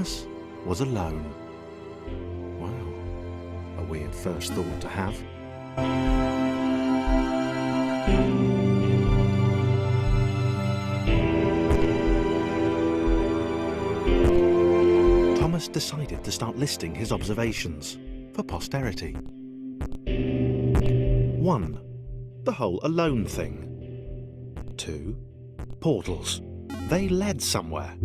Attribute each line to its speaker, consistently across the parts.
Speaker 1: Thomas was alone. Wow, a weird first thought to have. Thomas decided to start listing his observations for posterity. 1. The whole alone thing. 2. Portals. They led somewhere.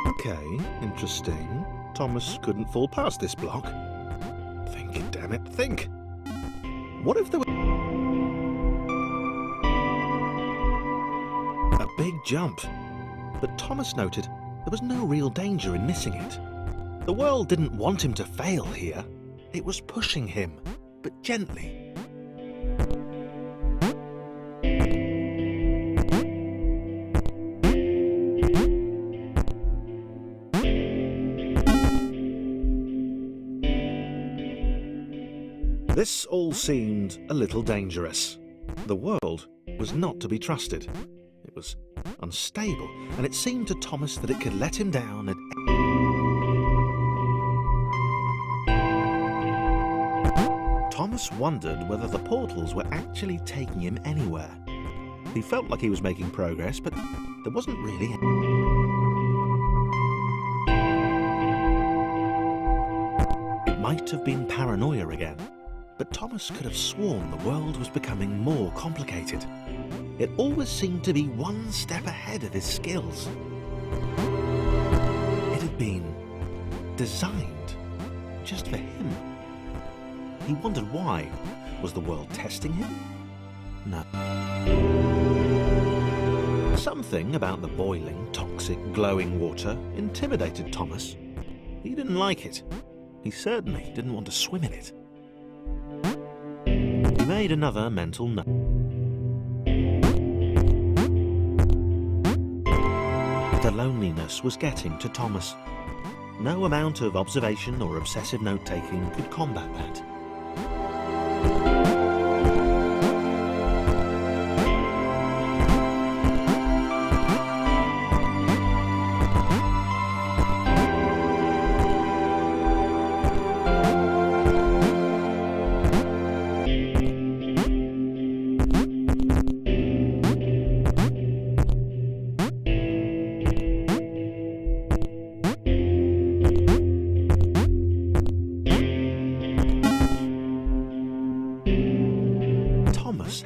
Speaker 1: Okay, interesting. Thomas couldn't fall past this block. Think, damn it, think. What if there were a big jump? But Thomas noted there was no real danger in missing it. The world didn't want him to fail here. It was pushing him, but gently. This all seemed a little dangerous. The world was not to be trusted. It was unstable, and it seemed to Thomas that it could let him down at Thomas wondered whether the portals were actually taking him anywhere. He felt like he was making progress, but there wasn't really. It might have been paranoia again, but Thomas could have sworn the world was becoming more complicated. It always seemed to be one step ahead of his skills. It had been designed just for him. He wondered why. Was the world testing him? No. Something about the boiling, toxic, glowing water intimidated Thomas. He didn't like it. He certainly didn't want to swim in it. He made another mental note. The loneliness was getting to Thomas. No amount of observation or obsessive note-taking could combat that.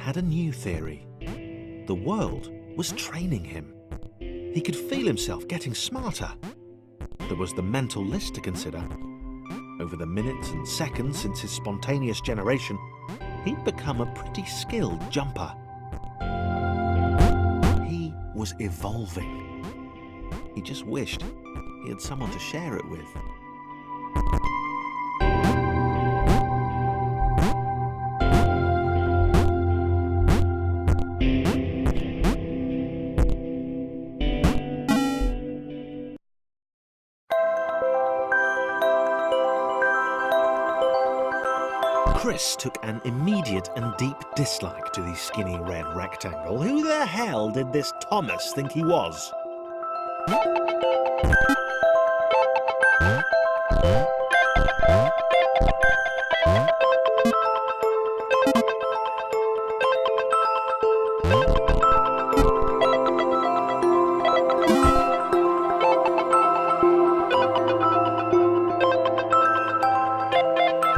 Speaker 1: Had a new theory. The world was training him. He could feel himself getting smarter. There was the mental list to consider. Over the minutes and seconds since his spontaneous generation, he'd become a pretty skilled jumper. He was evolving. He just wished he had someone to share it with. Chris took an immediate and deep dislike to the skinny red rectangle. Who the hell did this Thomas think he was?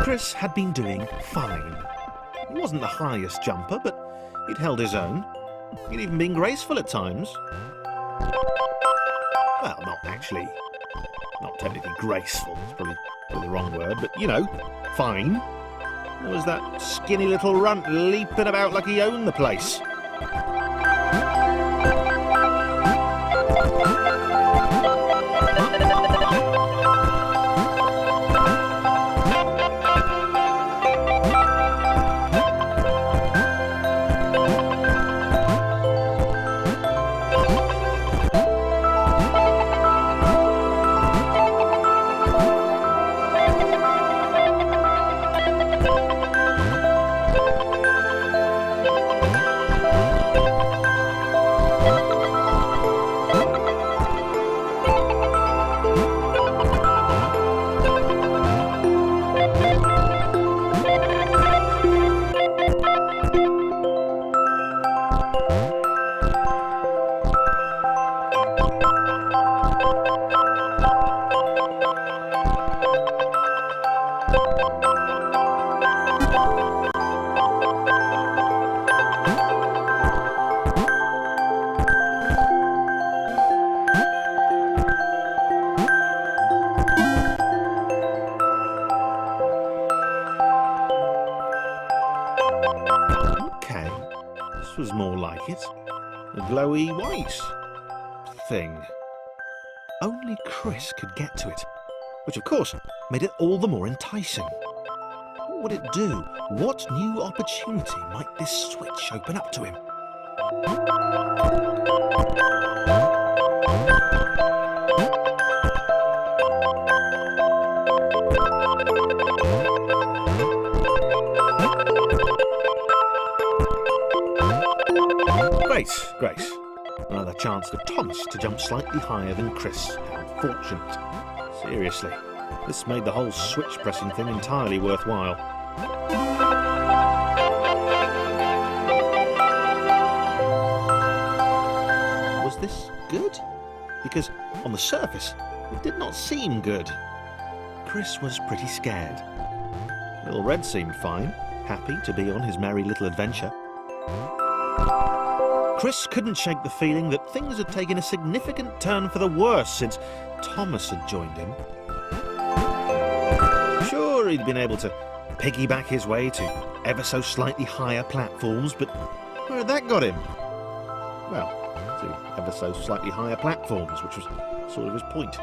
Speaker 1: Chris had been doing fine. He wasn't the highest jumper, but he'd held his own. He'd even been graceful at times. Well, not technically graceful, it's probably the wrong word, but you know, fine. There was that skinny little runt leaping about like he owned the place. was more like it. A glowy white thing. Only Chris could get to it, which of course made it all the more enticing. What would it do? What new opportunity might this switch open up to him? Grace. Another chance for Thomas to jump slightly higher than Chris. How fortunate. Seriously, this made the whole switch pressing thing entirely worthwhile. Was this good? Because on the surface, it did not seem good. Chris was pretty scared. Little Red seemed fine, happy to be on his merry little adventure. Chris couldn't shake the feeling that things had taken a significant turn for the worse since Thomas had joined him. Sure, he'd been able to piggyback his way to ever so slightly higher platforms, but where had that got him? Well, to ever so slightly higher platforms, which was sort of his point.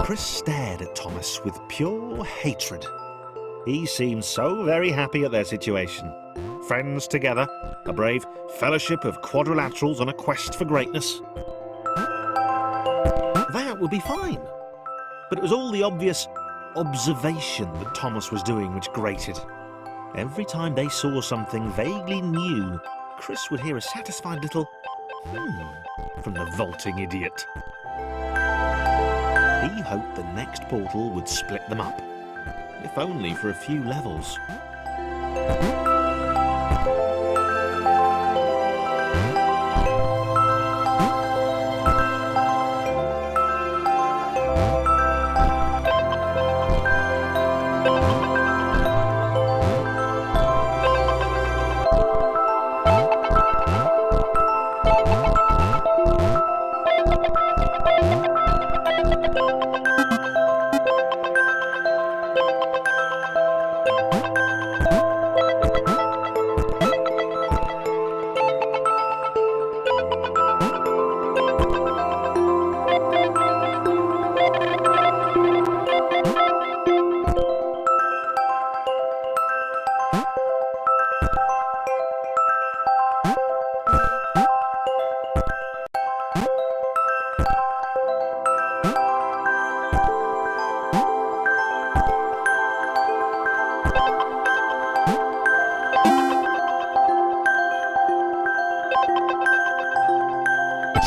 Speaker 1: Chris stared at Thomas with pure hatred. He seemed so very happy at their situation. Friends together, a brave fellowship of quadrilaterals on a quest for greatness. That would be fine. But it was all the obvious observation that Thomas was doing which grated. Every time they saw something vaguely new, Chris would hear a satisfied little from the vaulting idiot. He hoped the next portal would split them up, if only for a few levels.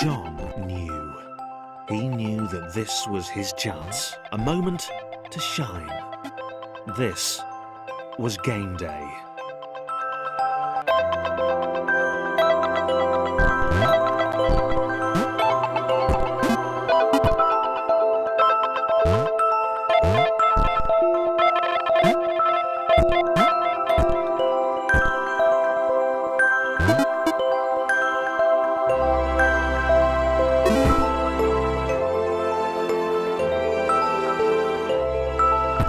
Speaker 1: John knew. He knew that this was his chance, a moment to shine. This was game day.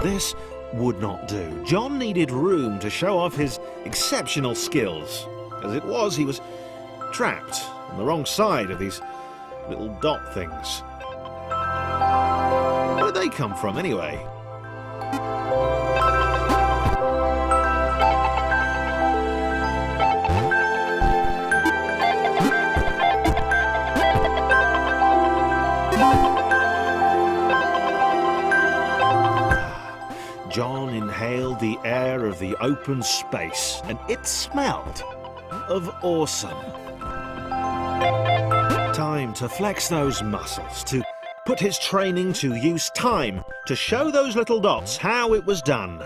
Speaker 1: This would not do. John needed room to show off his exceptional skills. As it was, he was trapped on the wrong side of these little dot things. Where did they come from, anyway? John inhaled the air of the open space, and it smelled of awesome. Time to flex those muscles, to put his training to use, time to show those little dots how it was done.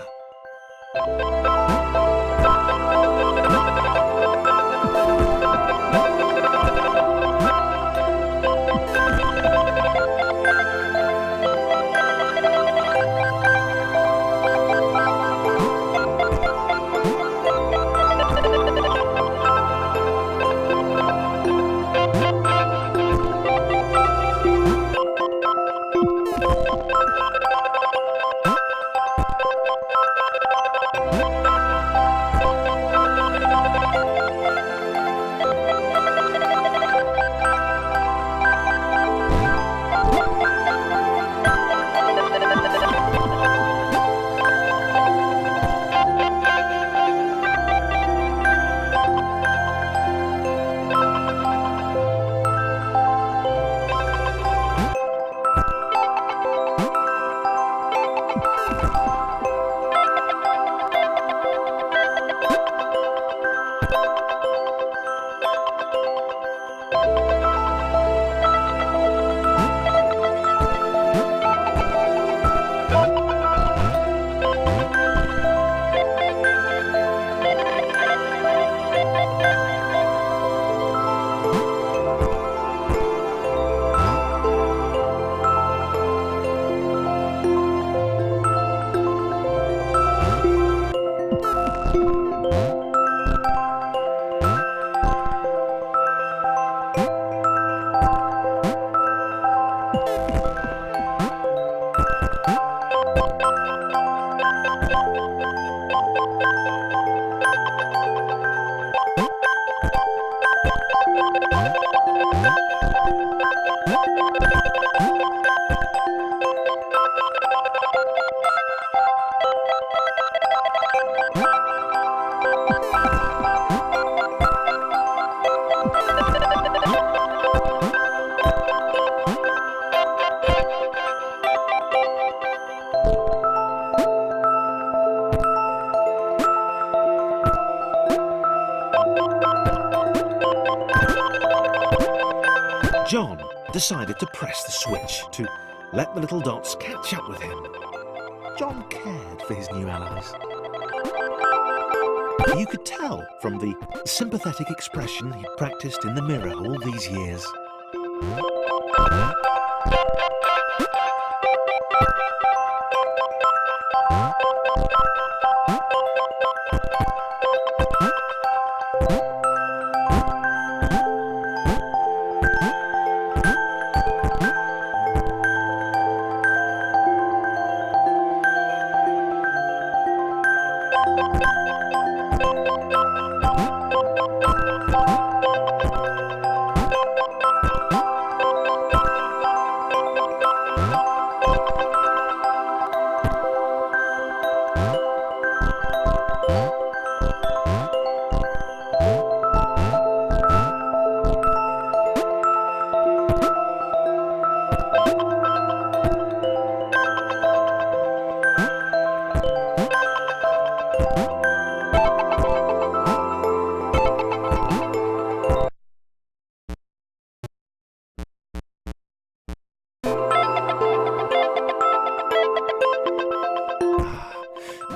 Speaker 1: John decided to press the switch to let the little dots catch up with him. John cared for his new allies. You could tell from the sympathetic expression he'd practiced in the mirror all these years.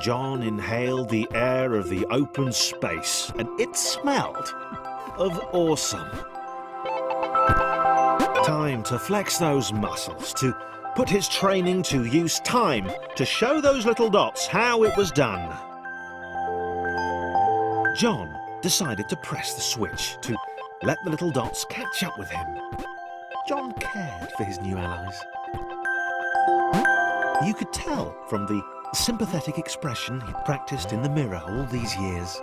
Speaker 1: John inhaled the air of the open space, and it smelled of awesome. Time to flex those muscles, to put his training to use, time to show those little dots how it was done. John decided to press the switch to let the little dots catch up with him. John cared for his new allies. You could tell from the sympathetic expression he'd practiced in the mirror all these years.